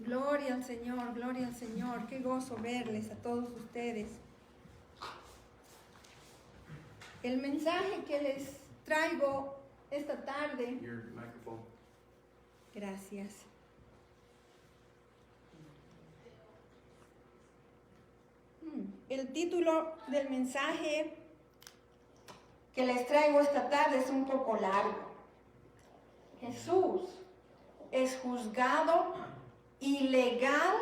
Gloria al Señor, gloria al Señor. Qué gozo verles a todos ustedes. El mensaje que les traigo esta tarde. Your microphone. Gracias. El título del mensaje que les traigo esta tarde es un poco largo. Jesús es juzgado ilegal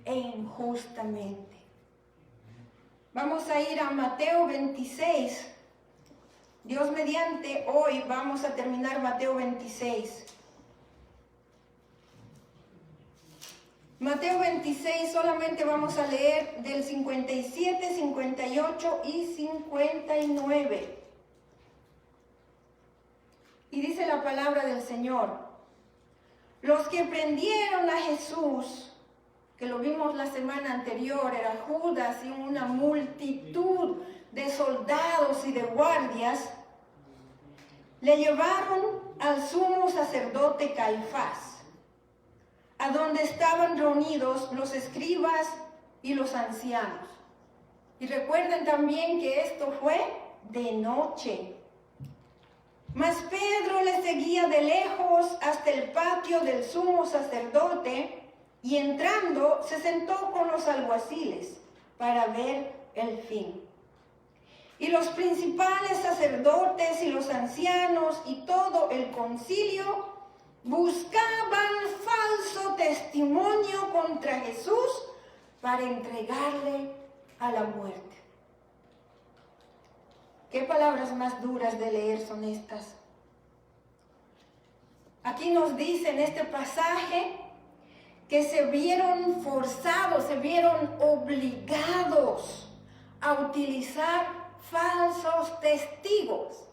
e injustamente. Vamos a ir a Mateo 26. Dios mediante, hoy vamos a terminar Mateo 26. Mateo 26 solamente vamos a leer del 57, 58 y 59. Y dice la palabra del Señor: los que prendieron a Jesús, que lo vimos la semana anterior, era Judas y una multitud de soldados y de guardias, le llevaron al sumo sacerdote Caifás, a donde estaban reunidos los escribas y los ancianos. Y recuerden también que esto fue de noche. Mas Pedro le seguía de lejos hasta el patio del sumo sacerdote, y entrando se sentó con los alguaciles para ver el fin. Y los principales sacerdotes y los ancianos y todo el concilio buscaban falso testimonio contra Jesús para entregarle a la muerte. ¿Qué palabras más duras de leer son estas? Aquí nos dice en este pasaje que se vieron forzados, se vieron obligados a utilizar falsos testigos.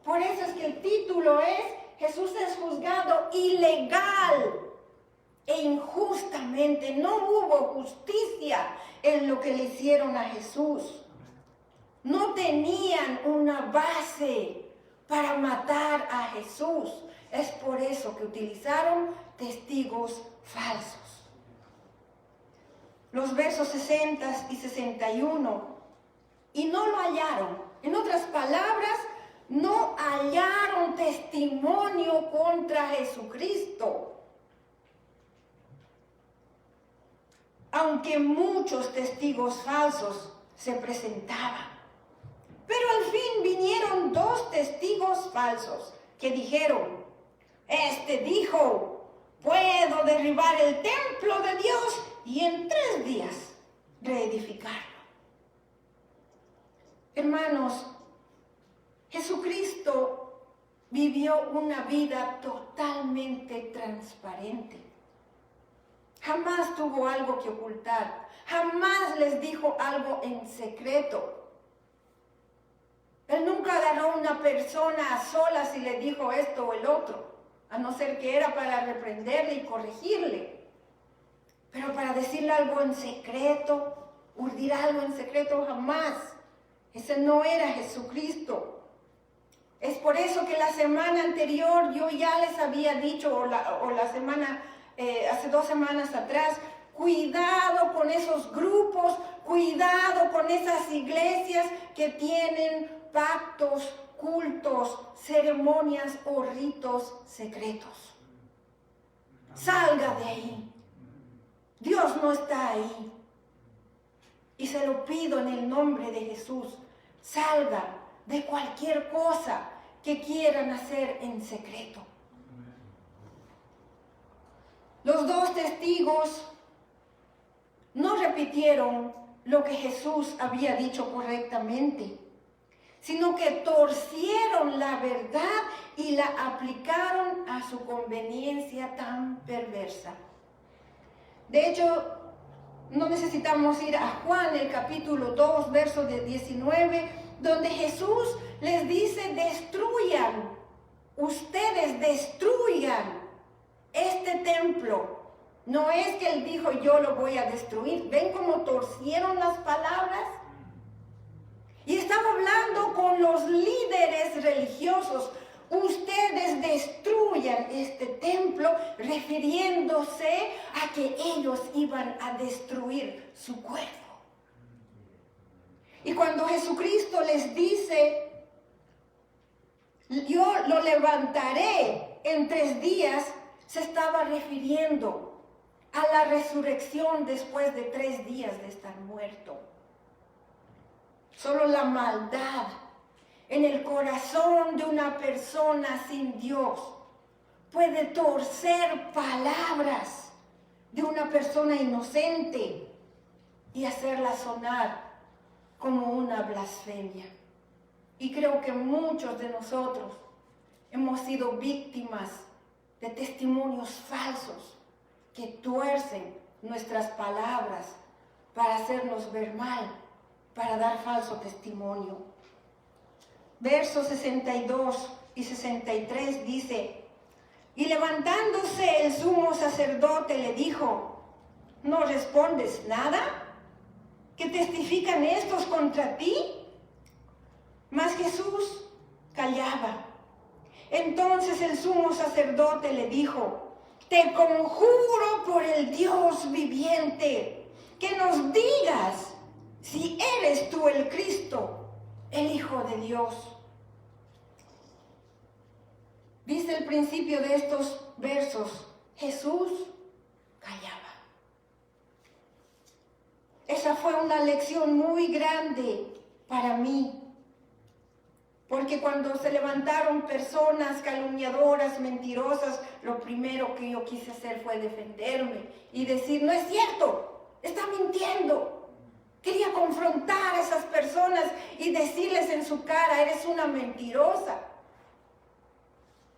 Por eso es que el título es: Jesús es juzgado ilegal e injustamente. No hubo justicia en lo que le hicieron a Jesús. No tenían una base para matar a Jesús. Es por eso que utilizaron testigos falsos. Los versos 60 y 61. Y no lo hallaron. En otras palabras, no hallaron testimonio contra Jesucristo. Aunque muchos testigos falsos se presentaban. Pero al fin vinieron dos testigos falsos que dijeron: este dijo, puedo derribar el templo de Dios y en 3 días reedificarlo. Hermanos, Jesucristo vivió una vida totalmente transparente. Jamás tuvo algo que ocultar. Jamás les dijo algo en secreto. Él nunca agarró a una persona a solas y le dijo esto o el otro, a no ser que era para reprenderle y corregirle. Pero para decirle algo en secreto, urdir algo en secreto, jamás. Ese no era Jesucristo. Es por eso que la semana anterior yo ya les había dicho, hace 2 semanas atrás, cuidado con esos grupos, cuidado con esas iglesias que tienen pactos, cultos, ceremonias o ritos secretos. Salga de ahí. Dios no está ahí. Y se lo pido en el nombre de Jesús. Salga de cualquier cosa que quieran hacer en secreto. Los dos testigos no repitieron lo que Jesús había dicho correctamente, sino que torcieron la verdad y la aplicaron a su conveniencia tan perversa. De hecho, no necesitamos ir a Juan, el capítulo 2, verso de 19, donde Jesús les dice: destruyan, ustedes destruyan este templo. No es que Él dijo: yo lo voy a destruir. ¿Ven cómo torcieron las palabras? Y estaba hablando con los líderes religiosos, ustedes destruyan este templo, refiriéndose a que ellos iban a destruir su cuerpo. Y cuando Jesucristo les dice, yo lo levantaré en 3 días, se estaba refiriendo a la resurrección después de 3 días de estar muerto. Solo la maldad en el corazón de una persona sin Dios puede torcer palabras de una persona inocente y hacerla sonar como una blasfemia. Y creo que muchos de nosotros hemos sido víctimas de testimonios falsos que tuercen nuestras palabras para hacernos ver mal, para dar falso testimonio. Versos 62 y 63 dice, y levantándose el sumo sacerdote le dijo, ¿no respondes nada? ¿Qué testifican estos contra ti? Mas Jesús callaba. Entonces el sumo sacerdote le dijo, te conjuro por el Dios viviente, que nos digas si eres tú el Cristo, el Hijo de Dios. Dice el principio de estos versos, Jesús callaba. Esa fue una lección muy grande para mí. Porque cuando se levantaron personas calumniadoras, mentirosas, lo primero que yo quise hacer fue defenderme y decir, no es cierto, está mintiendo. Quería confrontar a esas personas y decirles en su cara, eres una mentirosa.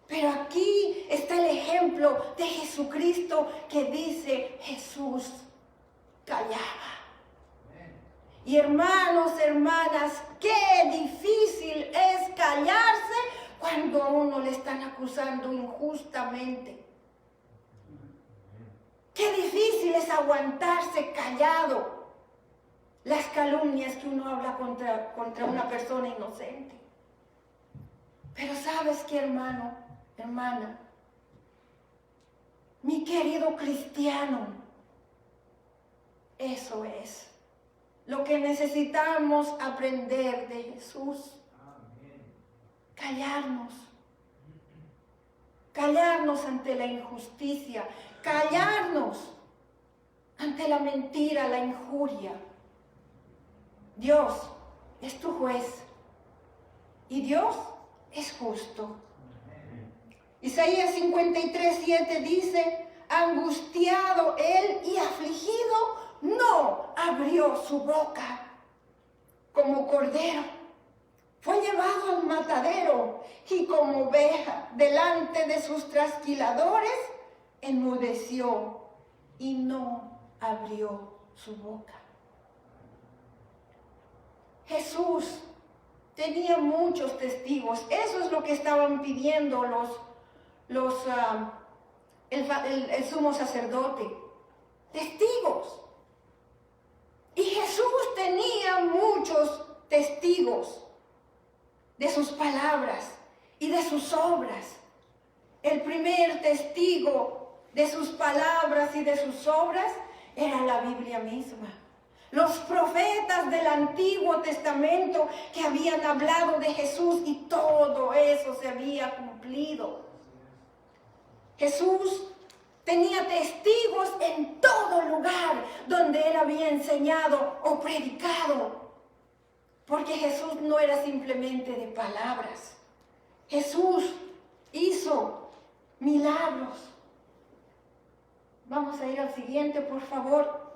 Pero aquí está el ejemplo de Jesucristo que dice, Jesús callaba. Y hermanos, hermanas, qué difícil es callarse cuando a uno le están acusando injustamente. Qué difícil es aguantarse callado las calumnias que uno habla contra una persona inocente. Pero ¿sabes qué, hermano, hermana? Mi querido cristiano, eso es lo que necesitamos aprender de Jesús. Callarnos. Callarnos ante la injusticia. Callarnos ante la mentira, la injuria. Dios es tu juez. Y Dios es justo. Isaías 53:7 dice, angustiado él y afligido, no abrió su boca. Como cordero fue llevado al matadero y como oveja delante de sus trasquiladores enmudeció y no abrió su boca. Jesús tenía muchos testigos. Eso es lo que estaban pidiendo el sumo sacerdote. Testigos. Y Jesús tenía muchos testigos de sus palabras y de sus obras. El primer testigo de sus palabras y de sus obras era la Biblia misma. Los profetas del Antiguo Testamento que habían hablado de Jesús y todo eso se había cumplido. Jesús tenía testigos en todo lugar donde él había enseñado o predicado. Porque Jesús no era simplemente de palabras. Jesús hizo milagros. Vamos a ir al siguiente, por favor.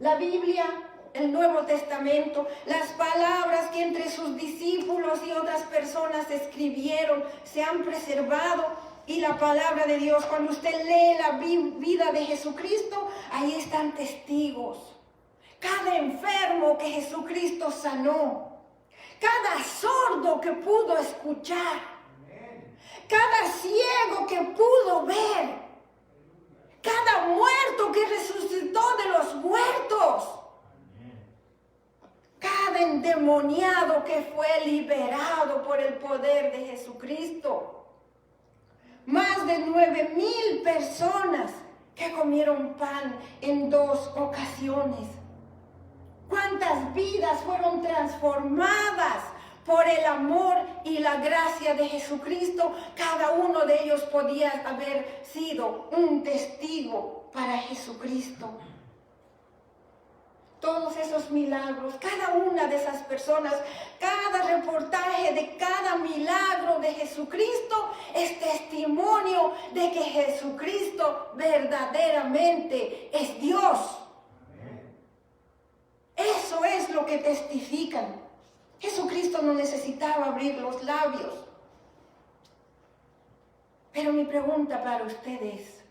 La Biblia, el Nuevo Testamento, las palabras que entre sus discípulos y otras personas escribieron, se han preservado. Y la palabra de Dios, cuando usted lee la vida de Jesucristo, ahí están testigos. Cada enfermo que Jesucristo sanó, cada sordo que pudo escuchar, cada ciego que pudo ver, cada muerto que resucitó de los muertos, cada endemoniado que fue liberado por el poder de Jesucristo. Más de 9,000 personas que comieron pan en 2 ocasiones. ¿Cuántas vidas fueron transformadas por el amor y la gracia de Jesucristo? Cada uno de ellos podía haber sido un testigo para Jesucristo. Todos esos milagros, cada una de esas personas, cada reportaje de cada milagro de Jesucristo es testimonio de que Jesucristo verdaderamente es Dios. Eso es lo que testifican. Jesucristo no necesitaba abrir los labios. Pero mi pregunta para ustedes: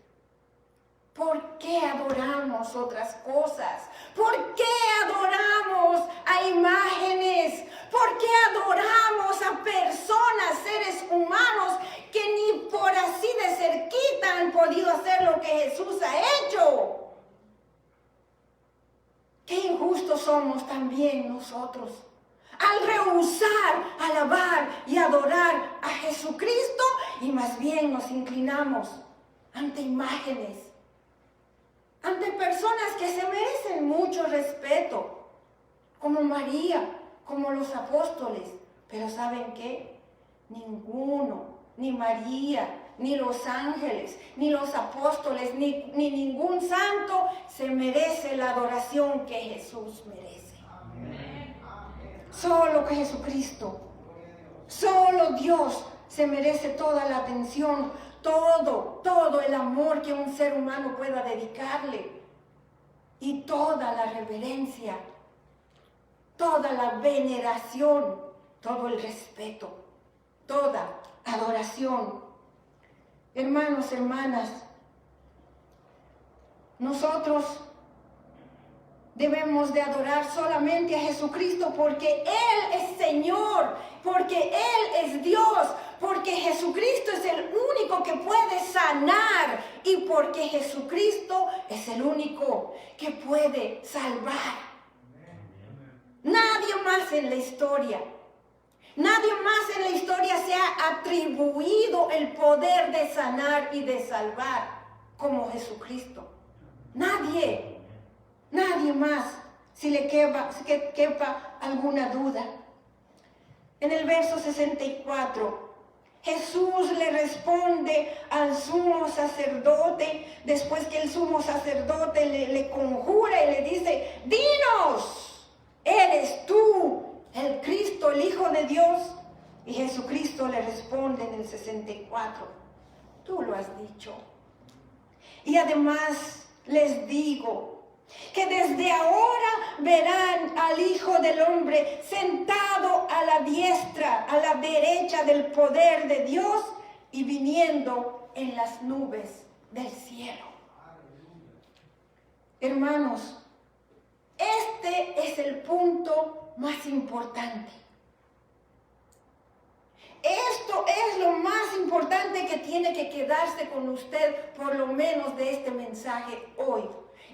¿por qué adoramos otras cosas? ¿Por qué adoramos a imágenes? ¿Por qué adoramos a personas, seres humanos que ni por así de cerquita han podido hacer lo que Jesús ha hecho? Qué injustos somos también nosotros al rehusar alabar y adorar a Jesucristo, y más bien nos inclinamos ante imágenes, ante personas que se merecen mucho respeto, como María, como los apóstoles. Pero ¿saben qué? Ninguno, ni María, ni los ángeles, ni los apóstoles, ni ningún santo se merece la adoración que Jesús merece. Amén. Solo que Jesucristo, solo Dios se merece toda la atención, todo el amor que un ser humano pueda dedicarle, y toda la reverencia, toda la veneración, todo el respeto, toda adoración. Hermanos, hermanas, nosotros debemos de adorar solamente a Jesucristo porque Él es Señor, porque Él es Dios, porque Jesucristo es el único que puede sanar y porque Jesucristo es el único que puede salvar. Nadie más en la historia, nadie más en la historia se ha atribuido el poder de sanar y de salvar como Jesucristo. Nadie más, si le quepa alguna duda. En el verso 64, Jesús le responde al sumo sacerdote, después que el sumo sacerdote le conjura y le dice: dinos, ¿eres tú el Cristo, el Hijo de Dios? Y Jesucristo le responde en el 64, tú lo has dicho. Y además les digo que desde ahora verán al Hijo del Hombre sentado a la diestra, a la derecha del poder de Dios y viniendo en las nubes del cielo. Hermanos, este es el punto más importante. Esto es lo más importante que tiene que quedarse con usted, por lo menos de este mensaje hoy.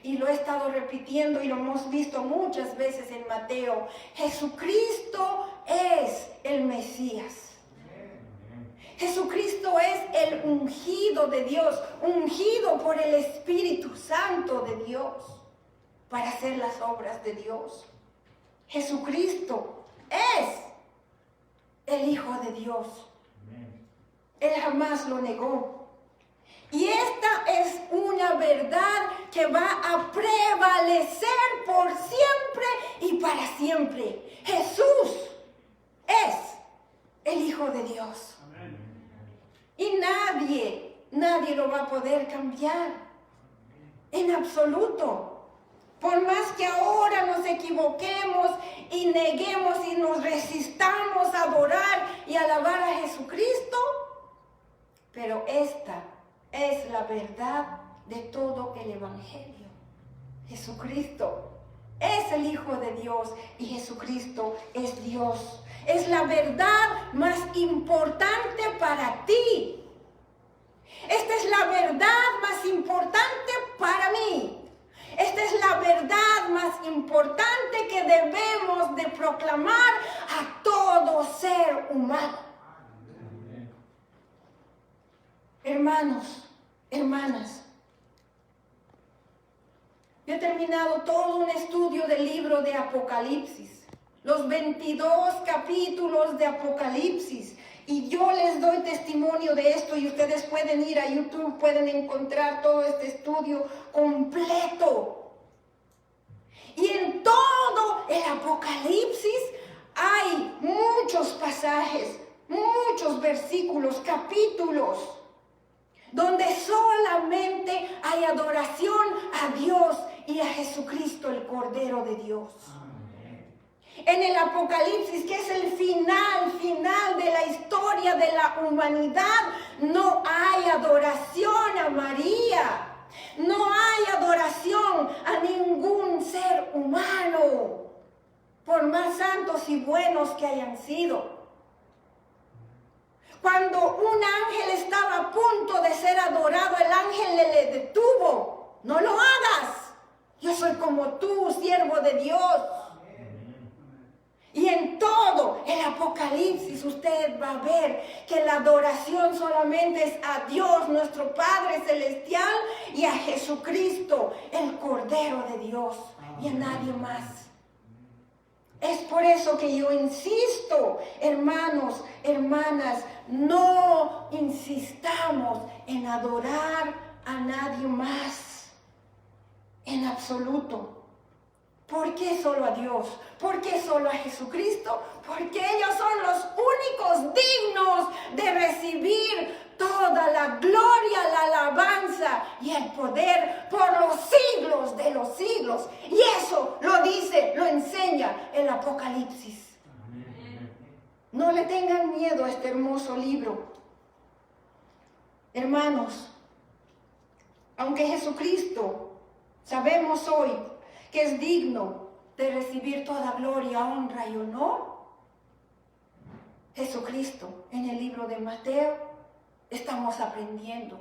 Y lo he estado repitiendo y lo hemos visto muchas veces en Mateo. Jesucristo es el Mesías. Jesucristo es el ungido de Dios, ungido por el Espíritu Santo de Dios para hacer las obras de Dios. Jesucristo es el Hijo de Dios. Él jamás lo negó. Y esta es una verdad que va a prevalecer por siempre y para siempre. Jesús es el Hijo de Dios. Amén. Y nadie lo va a poder cambiar en absoluto. Por más que ahora nos equivoquemos y neguemos y nos resistamos a adorar y alabar a Jesucristo, pero esta es la verdad de todo el Evangelio. Jesucristo es el Hijo de Dios y Jesucristo es Dios. Es la verdad más importante para ti. Esta es la verdad más importante para mí. Esta Esta es la verdad más importante que debemos de proclamar a todo ser humano. Hermanos, hermanas, yo he terminado todo un estudio del libro de Apocalipsis, los 22 capítulos de Apocalipsis, y yo les doy testimonio de esto y ustedes pueden ir a YouTube, pueden encontrar todo este estudio completo. Y en todo el Apocalipsis hay muchos pasajes, muchos versículos, capítulos, donde solamente hay adoración a Dios y a Jesucristo, el Cordero de Dios. En el Apocalipsis, que es el final de la historia de la humanidad, no hay adoración a María, no hay adoración a ningún ser humano, por más santos y buenos que hayan sido. Cuando un ángel estaba a punto de ser adorado, el ángel le detuvo. No lo hagas. Yo soy como tú, siervo de Dios. Y en todo el Apocalipsis usted va a ver que la adoración solamente es a Dios, nuestro Padre Celestial, y a Jesucristo, el Cordero de Dios, y a nadie más. Es por eso que yo insisto, hermanos, hermanas, no insistamos en adorar a nadie más, en absoluto. ¿Por qué solo a Dios? ¿Por qué solo a Jesucristo? Porque ellos son los únicos dignos de recibir toda la gloria, la alabanza y el poder por los siglos de los siglos. Y eso lo dice, lo enseña el Apocalipsis. No le tengan miedo a este hermoso libro. Hermanos, aunque Jesucristo, sabemos hoy que es digno de recibir toda gloria, honra y honor, Jesucristo, en el libro de Mateo, estamos aprendiendo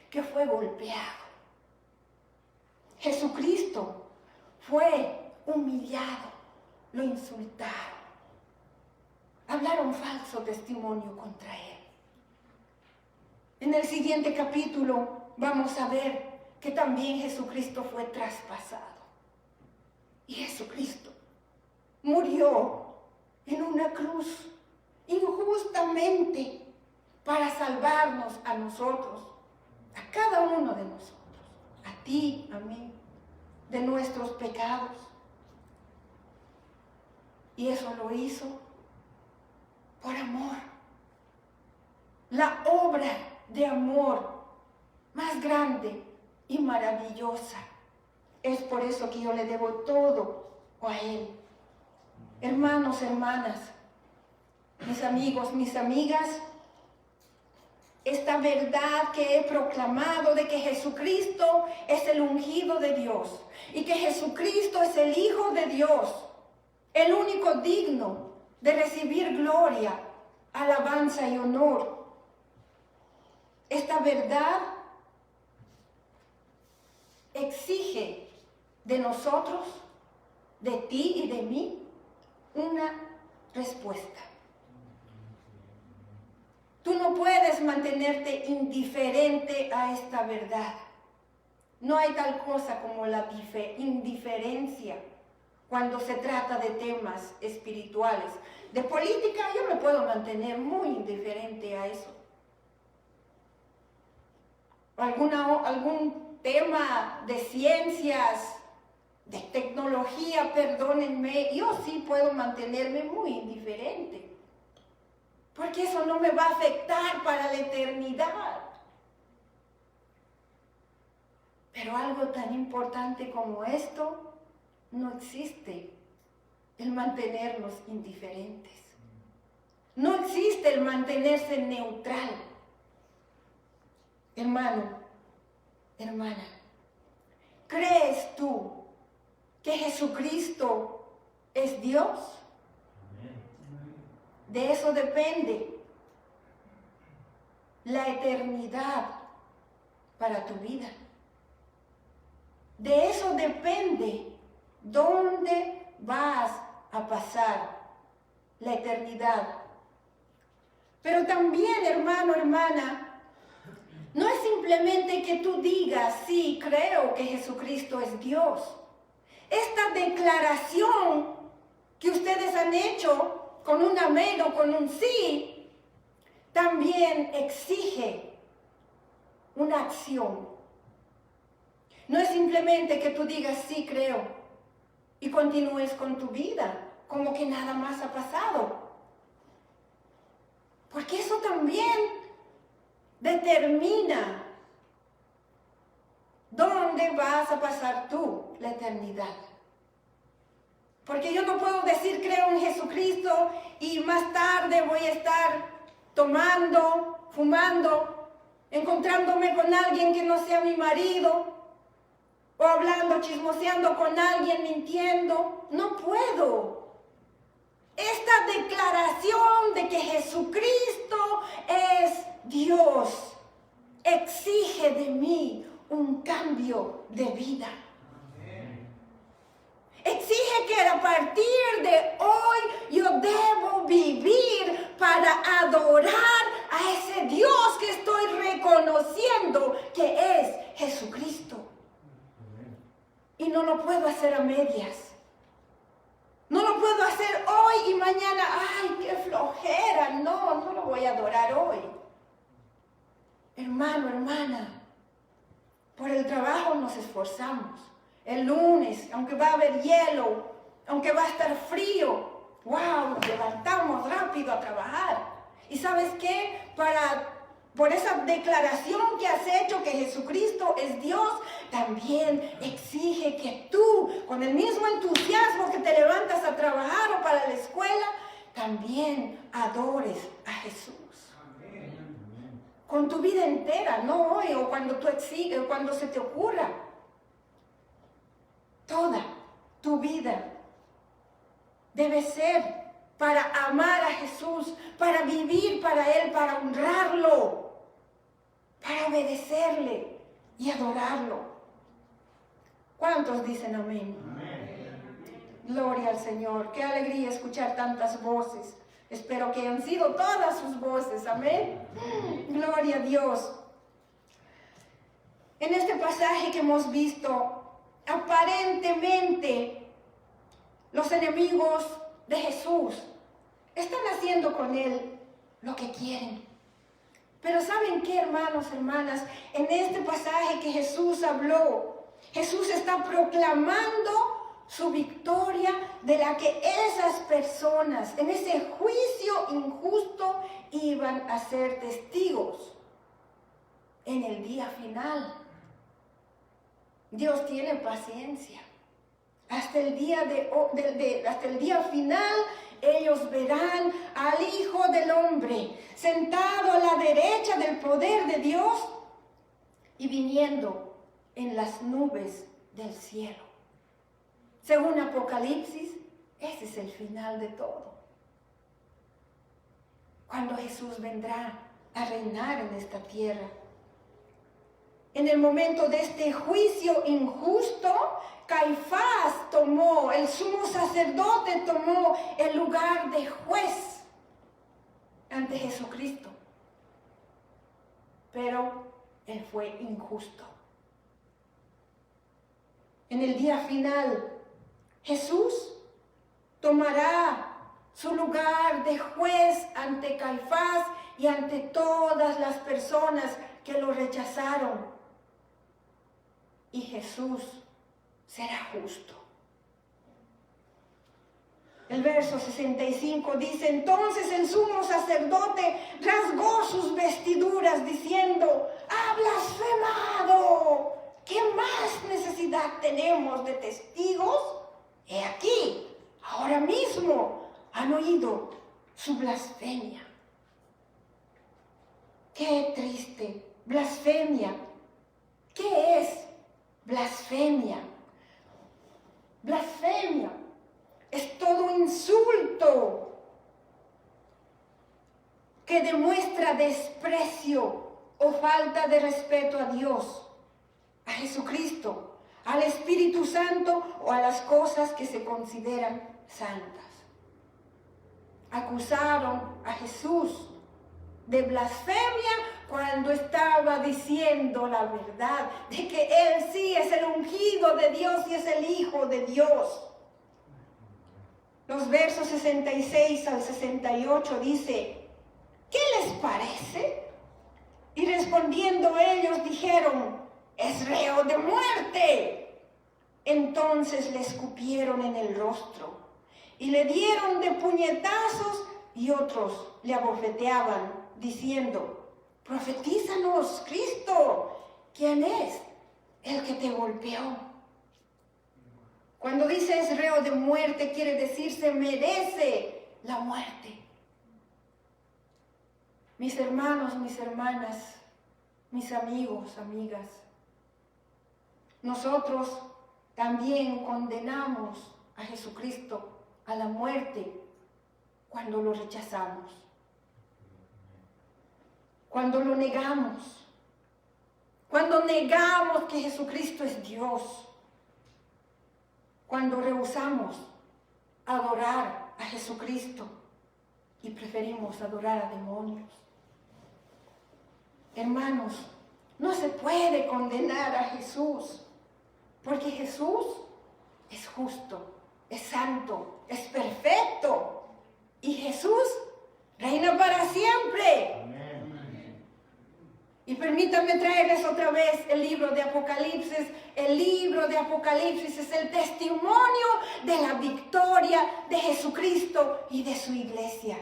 que fue golpeado. Jesucristo fue humillado, lo insultaron, hablaron falso testimonio contra él. En el siguiente capítulo vamos a ver que también Jesucristo fue traspasado. Y Jesucristo murió en una cruz injustamente para salvarnos a nosotros, a cada uno de nosotros, a ti, a mí, de nuestros pecados. Y eso lo hizo por amor. La obra de amor más grande y maravillosa. Es por eso que yo le debo todo a Él. Hermanos, hermanas, mis amigos, mis amigas, esta verdad que he proclamado de que Jesucristo es el ungido de Dios y que Jesucristo es el Hijo de Dios, el único digno de recibir gloria, alabanza y honor. Esta verdad exige de nosotros, de ti y de mí, una respuesta. Tú no puedes mantenerte indiferente a esta verdad. No hay tal cosa como la indiferencia cuando se trata de temas espirituales. De política yo me puedo mantener muy indiferente a eso. Algún tema de ciencias, de tecnología, perdónenme, yo sí puedo mantenerme muy indiferente. Porque eso no me va a afectar para la eternidad. Pero algo tan importante como esto, no existe el mantenernos indiferentes. No existe el mantenerse neutral. Hermano, hermana, ¿crees tú que Jesucristo es Dios? De eso depende la eternidad para tu vida. De eso depende dónde vas a pasar la eternidad. Pero también, hermano, hermana, no es simplemente que tú digas, sí, creo que Jesucristo es Dios. Esta declaración que ustedes han hecho con un amén o con un sí, también exige una acción. No es simplemente que tú digas, sí, creo, y continúes con tu vida, como que nada más ha pasado. Porque eso también determina dónde vas a pasar tú la eternidad. Porque yo no puedo decir creo en Jesucristo y más tarde voy a estar tomando, fumando, encontrándome con alguien que no sea mi marido, o hablando, chismoseando con alguien, mintiendo. No puedo. Esta declaración de que Jesucristo es Dios exige de mí un cambio de vida. Exige que a partir de hoy yo debo vivir para adorar a ese Dios que estoy reconociendo que es Jesucristo. Y no lo puedo hacer a medias. No lo puedo hacer hoy y mañana, ¡ay, qué flojera! No lo voy a adorar hoy. Hermano, hermana, por el trabajo nos esforzamos. El lunes, aunque va a haber hielo, aunque va a estar frío, ¡wow! Nos levantamos rápido a trabajar. ¿Y sabes qué? Por esa declaración que has hecho que Jesucristo es Dios, también exige que tú, con el mismo entusiasmo que te levantas a trabajar o para la escuela, también adores a Jesús. Amén. Con tu vida entera, no hoy o cuando se te ocurra. Toda tu vida debe ser para amar a Jesús, para vivir para Él, para honrarlo, para obedecerle y adorarlo. ¿Cuántos dicen amén? Amén. Gloria al Señor. Qué alegría escuchar tantas voces. Espero que hayan sido todas sus voces. Amén. Gloria a Dios. En este pasaje que hemos visto, aparentemente los enemigos de Jesús están haciendo con Él lo que quieren. Pero ¿saben qué, hermanos, hermanas? En este pasaje que Jesús habló, Jesús está proclamando su victoria de la que esas personas en ese juicio injusto iban a ser testigos en el día final. Dios tiene paciencia. Hasta el día final ellos verán al Hijo del Hombre sentado a la derecha del poder de Dios y viniendo en las nubes del cielo. Según Apocalipsis, ese es el final de todo. Cuando Jesús vendrá a reinar en esta tierra. En el momento de este juicio injusto, Caifás el sumo sacerdote tomó el lugar de juez ante Jesucristo. Pero él fue injusto. En el día final, Jesús tomará su lugar de juez ante Caifás y ante todas las personas que lo rechazaron. Y Jesús será justo. El verso 65 dice: entonces el sumo sacerdote rasgó sus vestiduras diciendo: ¡ha blasfemado! ¿Qué más necesidad tenemos de testigos? He aquí, ahora mismo han oído su blasfemia. ¡Qué triste! Blasfemia. ¿Qué es blasfemia? Blasfemia es todo insulto que demuestra desprecio o falta de respeto a Dios, a Jesucristo, al Espíritu Santo o a las cosas que se consideran santas. Acusaron a Jesús de blasfemia cuando estaba diciendo la verdad, de que Él sí es el ungido de Dios y es el Hijo de Dios. Los versos 66 al 68 dice, ¿qué les parece? Y respondiendo ellos dijeron, es reo de muerte. Entonces le escupieron en el rostro y le dieron de puñetazos y otros le abofeteaban diciendo, profetízanos, Cristo, ¿quién es el que te golpeó? Cuando dice es reo de muerte, quiere decir se merece la muerte. Mis hermanos, mis hermanas, mis amigos, amigas, nosotros también condenamos a Jesucristo a la muerte cuando lo rechazamos, cuando lo negamos, cuando negamos que Jesucristo es Dios, cuando rehusamos adorar a Jesucristo y preferimos adorar a demonios. Hermanos, no se puede condenar a Jesús, porque Jesús es justo, es santo, es perfecto, y Jesús reina para siempre. Amén. Y permítanme traerles otra vez el libro de Apocalipsis. El libro de Apocalipsis es el testimonio de la victoria de Jesucristo y de su iglesia.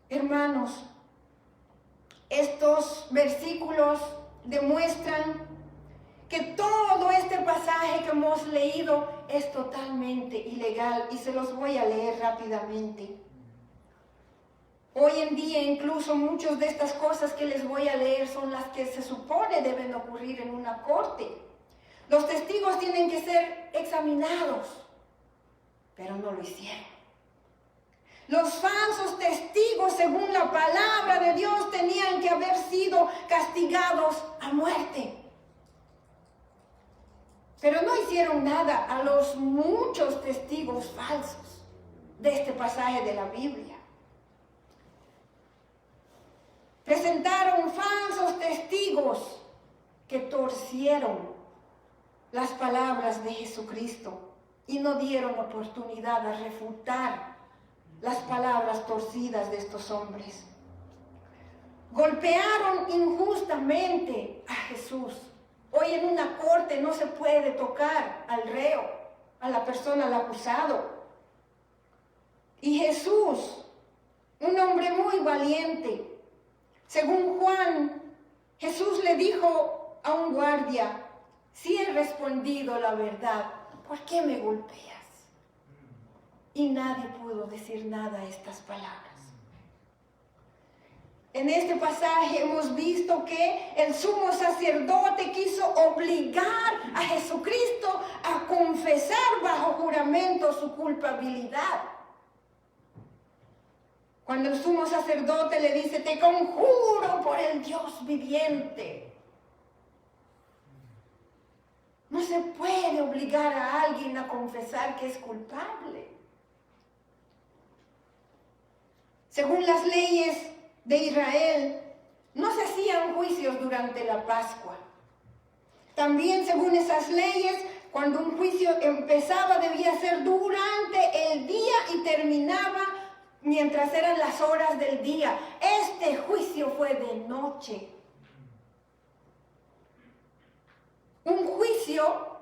Hermanos, estos versículos demuestran que todo este pasaje que hemos leído es totalmente ilegal, y se los voy a leer rápidamente. Hoy en día incluso muchas de estas cosas que les voy a leer son las que se supone deben ocurrir en una corte. Los testigos tienen que ser examinados, pero no lo hicieron. Los falsos testigos, según la palabra de Dios, tenían que haber sido castigados a muerte. Pero no hicieron nada a los muchos testigos falsos de este pasaje de la Biblia. Presentaron falsos testigos que torcieron las palabras de Jesucristo y no dieron oportunidad a refutar las palabras torcidas de estos hombres. Golpearon injustamente a Jesús. Hoy en una corte no se puede tocar al reo, a la persona, al acusado. Y Jesús, un hombre muy valiente, según Juan, Jesús le dijo a un guardia, si he respondido la verdad, ¿por qué me golpeas? Y nadie pudo decir nada a estas palabras. En este pasaje hemos visto que el sumo sacerdote quiso obligar a Jesucristo a confesar bajo juramento su culpabilidad. Cuando el sumo sacerdote le dice, te conjuro por el Dios viviente. No se puede obligar a alguien a confesar que es culpable. Según las leyes de Israel, no se hacían juicios durante la Pascua. También, según esas leyes, cuando un juicio empezaba debía ser durante el día y terminaba mientras eran las horas del día. Este juicio fue de noche. Un juicio,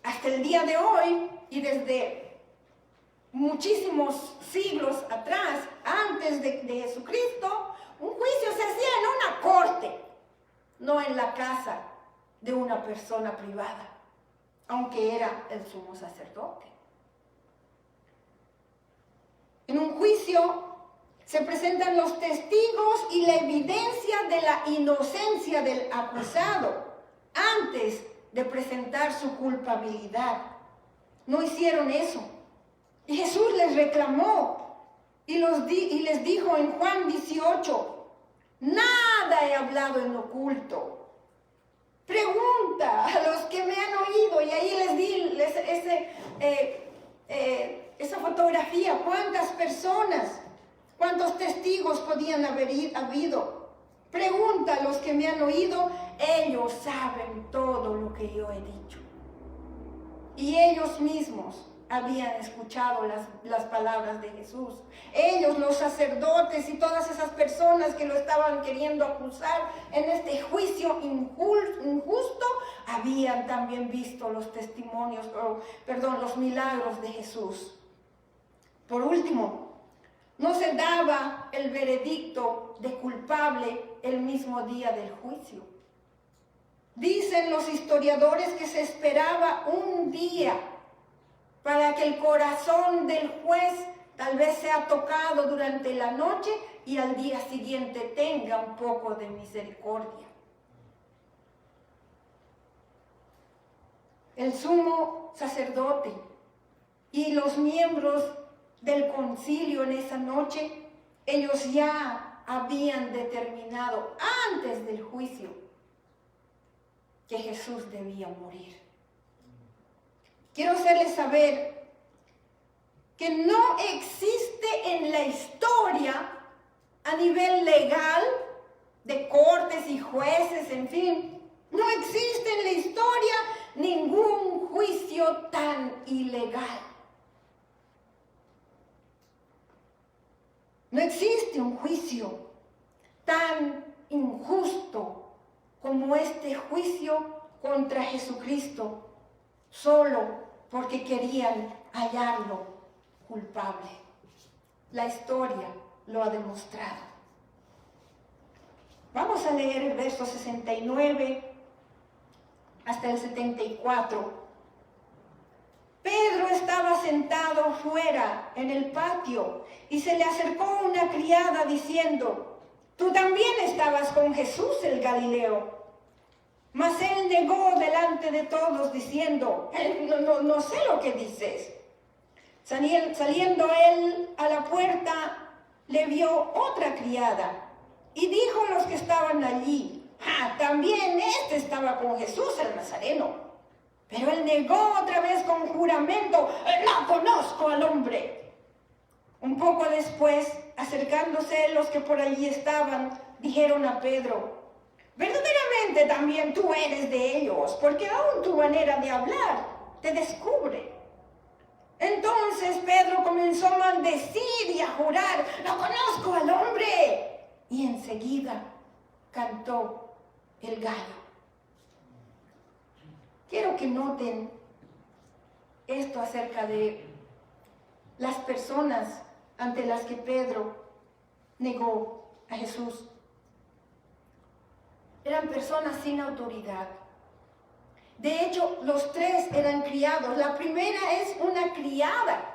hasta el día de hoy y desde muchísimos siglos atrás, antes de Jesucristo, un juicio se hacía en una corte, no en la casa de una persona privada, aunque era el sumo sacerdote. En un juicio se presentan los testigos y la evidencia de la inocencia del acusado antes de presentar su culpabilidad. No hicieron eso. Y Jesús les reclamó y les dijo en Juan 18, nada he hablado en oculto. Pregunta a los que me han oído, y ahí les di esa fotografía, cuántas personas, cuántos testigos podían haber habido. Pregunta a los que me han oído, ellos saben todo lo que yo he dicho. Y ellos mismos habían escuchado las palabras de Jesús. Ellos, los sacerdotes y todas esas personas que lo estaban queriendo acusar en este juicio injusto, habían también visto los testimonios, los milagros de Jesús. Por último, no se daba el veredicto de culpable el mismo día del juicio. Dicen los historiadores que se esperaba un día para que el corazón del juez tal vez sea tocado durante la noche y al día siguiente tenga un poco de misericordia. El sumo sacerdote y los miembros del concilio en esa noche, ellos ya habían determinado antes del juicio que Jesús debía morir. Quiero hacerles saber que no existe en la historia, a nivel legal, de cortes y jueces, en fin, no existe en la historia ningún juicio tan ilegal. No existe un juicio tan injusto como este juicio contra Jesucristo, solo porque querían hallarlo culpable. La historia lo ha demostrado. Vamos a leer el verso 69 hasta el 74. Pedro estaba sentado fuera en el patio y se le acercó una criada diciendo: «Tú también estabas con Jesús el Galileo». Mas él negó delante de todos diciendo: no sé lo que dices. Saliendo él a la puerta, le vio otra criada y dijo a los que estaban allí: también este estaba con Jesús el Nazareno. Pero él negó otra vez con juramento: no conozco al hombre. Un poco después, acercándose los que por allí estaban, dijeron a Pedro: verdaderamente también tú eres de ellos, porque aún tu manera de hablar te descubre. Entonces Pedro comenzó a maldecir y a jurar: no conozco al hombre. Y enseguida cantó el gallo. Quiero que noten esto acerca de las personas ante las que Pedro negó a Jesús. Eran personas sin autoridad. De hecho, los tres eran criados. La primera es una criada.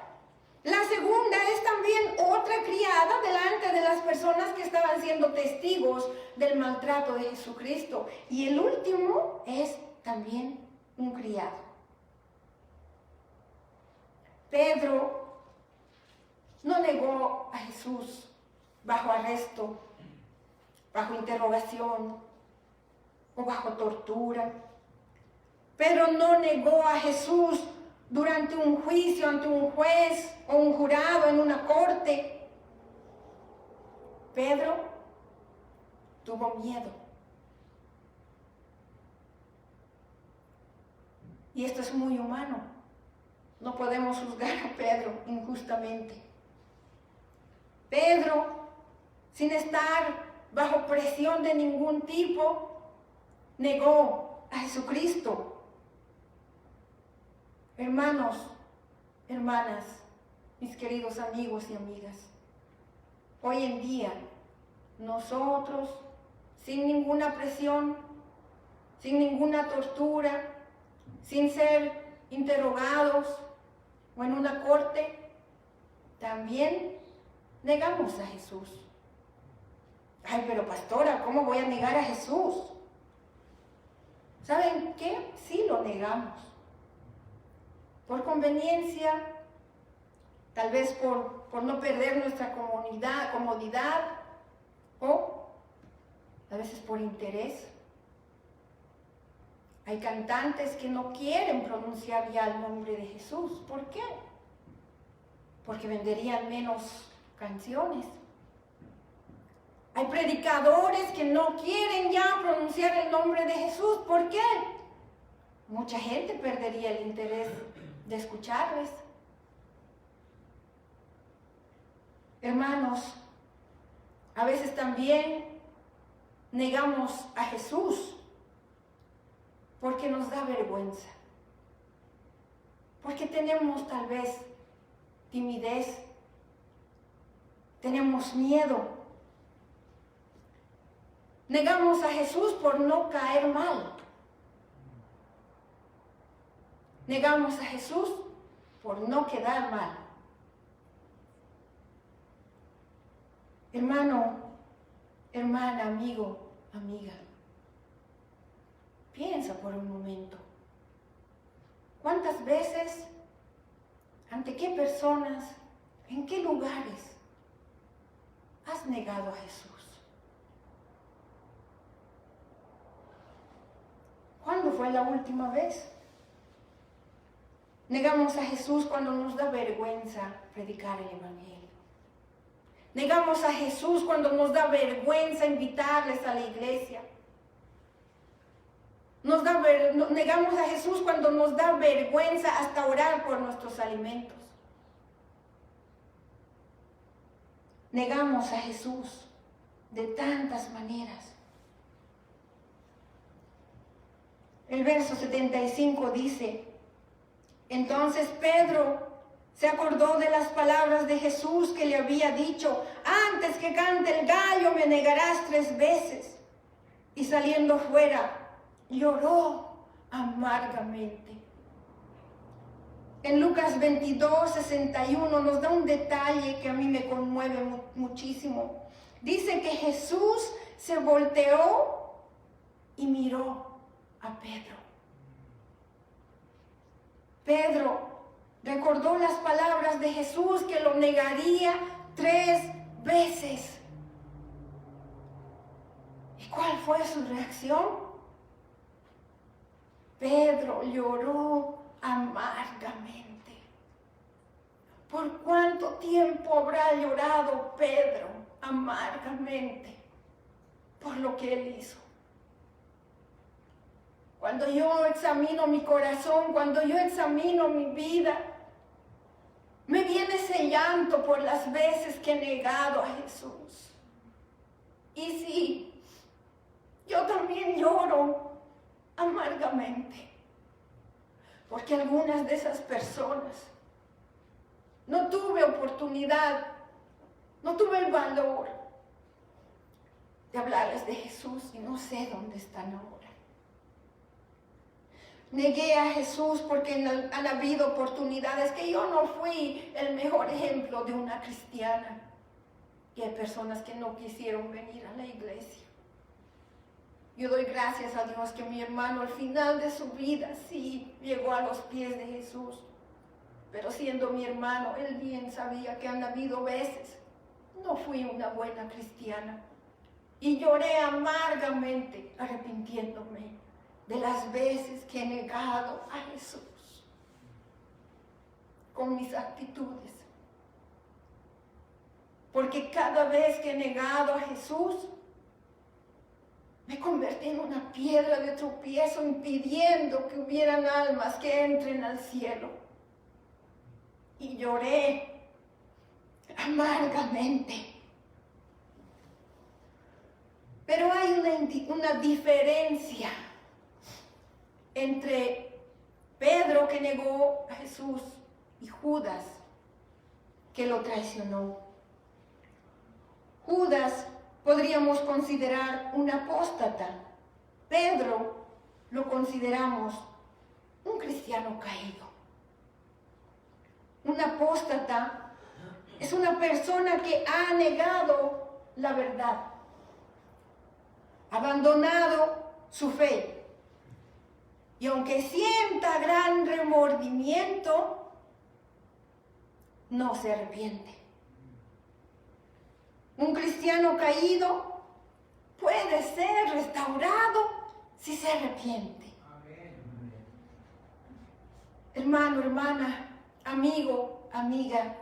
La segunda es también otra criada delante de las personas que estaban siendo testigos del maltrato de Jesucristo. Y el último es también un criado. Pedro no negó a Jesús bajo arresto, bajo interrogación o bajo tortura. Pedro no negó a Jesús durante un juicio ante un juez o un jurado en una corte. Pedro tuvo miedo. Y esto es muy humano. No podemos juzgar a Pedro injustamente. Pedro, sin estar bajo presión de ningún tipo, negó a Jesucristo. Hermanos, hermanas, mis queridos amigos y amigas, hoy en día nosotros, sin ninguna presión, sin ninguna tortura, sin ser interrogados o en una corte, también negamos a Jesús. Ay, pero pastora, ¿cómo voy a negar a Jesús? ¿Saben qué? Sí lo negamos. Por conveniencia, tal vez por no perder nuestra comodidad, o a veces por interés. Hay cantantes que no quieren pronunciar ya el nombre de Jesús. ¿Por qué? Porque venderían menos canciones. Hay predicadores que no quieren ya pronunciar el nombre de Jesús. ¿Por qué? Mucha gente perdería el interés de escucharles. Hermanos, a veces también negamos a Jesús porque nos da vergüenza, porque tenemos tal vez timidez, tenemos miedo. Negamos a Jesús por no caer mal. Negamos a Jesús por no quedar mal. Hermano, hermana, amigo, amiga, piensa por un momento. ¿Cuántas veces, ante qué personas, en qué lugares has negado a Jesús? ¿Cuándo fue la última vez? Negamos a Jesús cuando nos da vergüenza predicar el Evangelio. Negamos a Jesús cuando nos da vergüenza invitarles a la iglesia. Negamos a Jesús cuando nos da vergüenza hasta orar por nuestros alimentos. Negamos a Jesús de tantas maneras. El verso 75 dice: entonces Pedro se acordó de las palabras de Jesús que le había dicho: antes que cante el gallo me negarás 3 veces. Y saliendo fuera, lloró amargamente. En Lucas 22:61 nos da un detalle que a mí me conmueve muchísimo. Dice que Jesús se volteó y miró a Pedro. Pedro recordó las palabras de Jesús que lo negaría 3 veces. ¿Y cuál fue su reacción? Pedro lloró amargamente. ¿Por cuánto tiempo habrá llorado Pedro amargamente por lo que él hizo? Cuando yo examino mi corazón, cuando yo examino mi vida, me viene ese llanto por las veces que he negado a Jesús. Y sí, yo también lloro amargamente, porque algunas de esas personas no tuve oportunidad, no tuve el valor de hablarles de Jesús y no sé dónde están ahora. Negué a Jesús porque han habido oportunidades que yo no fui el mejor ejemplo de una cristiana. Y hay personas que no quisieron venir a la iglesia. Yo doy gracias a Dios que mi hermano al final de su vida sí llegó a los pies de Jesús. Pero siendo mi hermano, él bien sabía que han habido veces no fui una buena cristiana. Y lloré amargamente arrepintiéndome de las veces que he negado a Jesús con mis actitudes. Porque cada vez que he negado a Jesús, me convertí en una piedra de tropiezo impidiendo que hubieran almas que entren al cielo. Y lloré amargamente. Pero hay una diferencia entre Pedro, que negó a Jesús, y Judas, que lo traicionó. Judas podríamos considerar un apóstata. Pedro lo consideramos un cristiano caído. Un apóstata es una persona que ha negado la verdad, abandonado su fe. Y aunque sienta gran remordimiento, no se arrepiente. Un cristiano caído puede ser restaurado si se arrepiente. Amén. Hermano, hermana, amigo, amiga,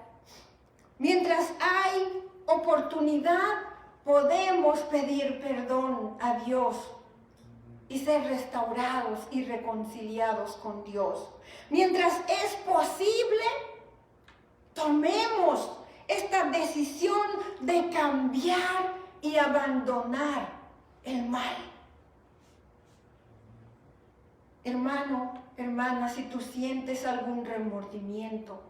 mientras hay oportunidad, podemos pedir perdón a Dios y ser restaurados y reconciliados con Dios. Mientras es posible, tomemos esta decisión de cambiar y abandonar el mal. Hermano, hermana, si tú sientes algún remordimiento,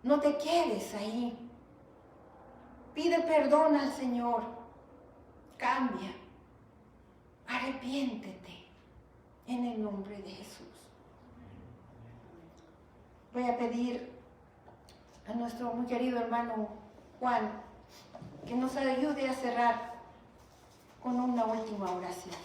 no te quedes ahí. Pide perdón al Señor. Cambia. Arrepiéntete en el nombre de Jesús. Voy a pedir a nuestro muy querido hermano Juan que nos ayude a cerrar con una última oración.